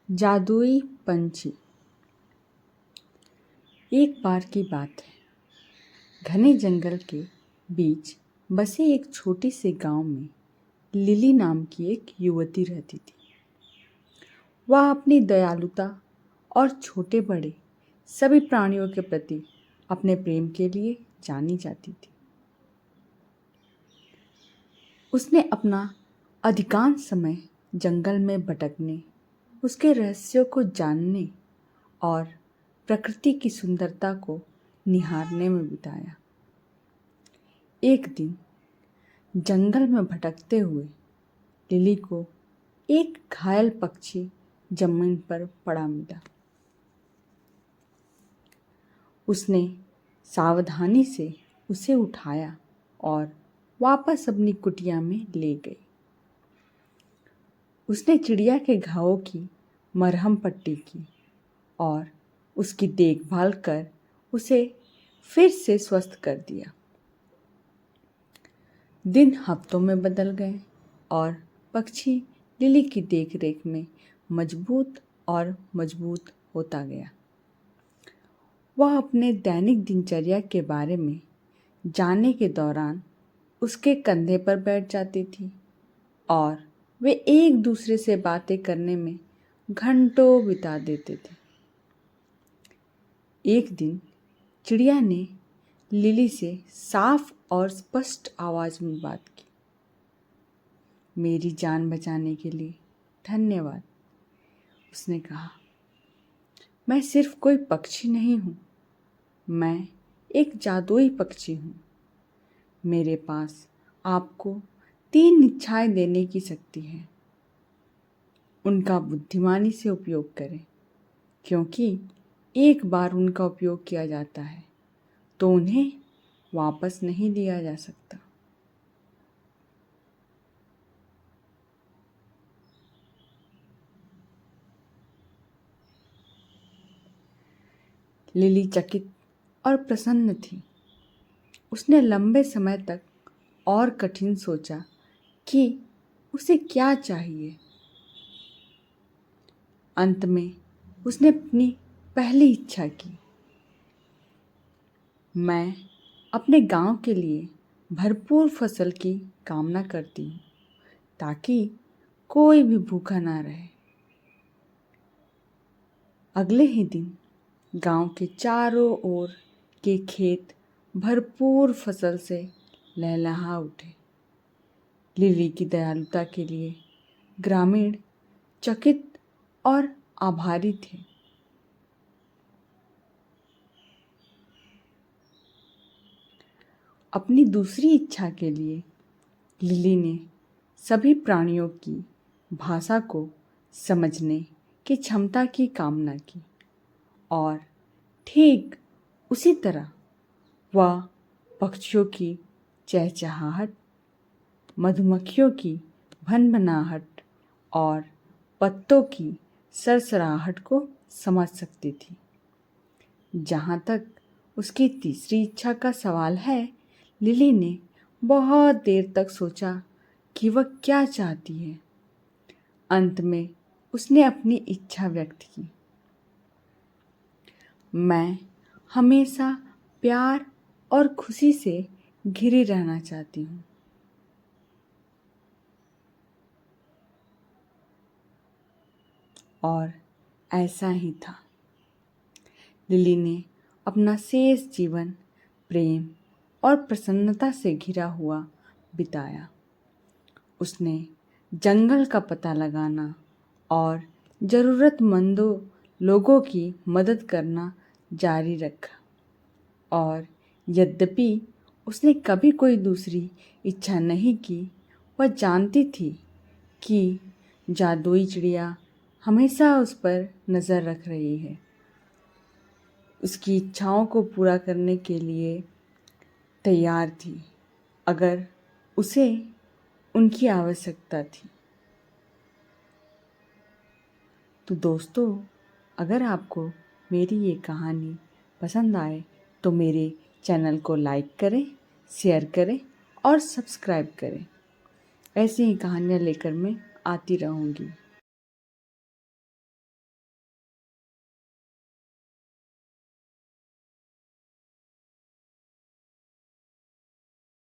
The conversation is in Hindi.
जादुई पंछी। एक बार की बात है, घने जंगल के बीच बसे एक छोटे से गांव में लिली नाम की एक युवती रहती थी। वह अपनी दयालुता और छोटे बड़े सभी प्राणियों के प्रति अपने प्रेम के लिए जानी जाती थी। उसने अपना अधिकांश समय जंगल में भटकने, उसके रहस्यों को जानने और प्रकृति की सुंदरता को निहारने में बिताया। एक दिन जंगल में भटकते हुए लिली को एक घायल पक्षी जमीन पर पड़ा मिला। उसने सावधानी से उसे उठाया और वापस अपनी कुटिया में ले गई। उसने चिड़िया के घावों की मरहम पट्टी की और उसकी देखभाल कर उसे फिर से स्वस्थ कर दिया। दिन हफ्तों में बदल गए और पक्षी लिली की देखरेख में मजबूत और मजबूत होता गया। वह अपने दैनिक दिनचर्या के बारे में जानने के दौरान उसके कंधे पर बैठ जाती थी और वे एक दूसरे से बातें करने में घंटों बिता देते थे। एक दिन चिड़िया ने लिली से साफ और स्पष्ट आवाज में बात की। मेरी जान बचाने के लिए धन्यवाद, उसने कहा। मैं सिर्फ कोई पक्षी नहीं हूँ, मैं एक जादुई पक्षी हूँ। मेरे पास आपको 3 इच्छाएं देने की शक्ति है। उनका बुद्धिमानी से उपयोग करें, क्योंकि एक बार उनका उपयोग किया जाता है तो उन्हें वापस नहीं लिया जा सकता। लिली चकित और प्रसन्न थी। उसने लंबे समय तक और कठिन सोचा कि उसे क्या चाहिए। अंत में उसने अपनी पहली इच्छा की। मैं अपने गांव के लिए भरपूर फसल की कामना करती हूँ, ताकि कोई भी भूखा ना रहे। अगले ही दिन गांव के चारों ओर के खेत भरपूर फसल से लहलहा उठे। लिली की दयालुता के लिए ग्रामीण चकित और आभारी थे। अपनी दूसरी इच्छा के लिए लिली ने सभी प्राणियों की भाषा को समझने की क्षमता की कामना की और ठीक उसी तरह वह पक्षियों की चहचहाहट, मधुमक्खियों की भनभनाहट और पत्तों की सरसराहट को समझ सकती थी। जहाँ तक उसकी तीसरी इच्छा का सवाल है, लिली ने बहुत देर तक सोचा कि वह क्या चाहती है। अंत में उसने अपनी इच्छा व्यक्त की। मैं हमेशा प्यार और खुशी से घिरी रहना चाहती हूँ। और ऐसा ही था। लिली ने अपना शेष जीवन प्रेम और प्रसन्नता से घिरा हुआ बिताया। उसने जंगल का पता लगाना और ज़रूरतमंदों लोगों की मदद करना जारी रखा। और यद्यपि उसने कभी कोई दूसरी इच्छा नहीं की, वह जानती थी कि जादुई चिड़िया हमेशा उस पर नज़र रख रही है, उसकी इच्छाओं को पूरा करने के लिए तैयार थी अगर उसे उनकी आवश्यकता थी। तो दोस्तों, अगर आपको मेरी ये कहानी पसंद आए तो मेरे चैनल को लाइक करें, शेयर करें और सब्सक्राइब करें। ऐसी ही कहानियाँ लेकर मैं आती रहूँगी।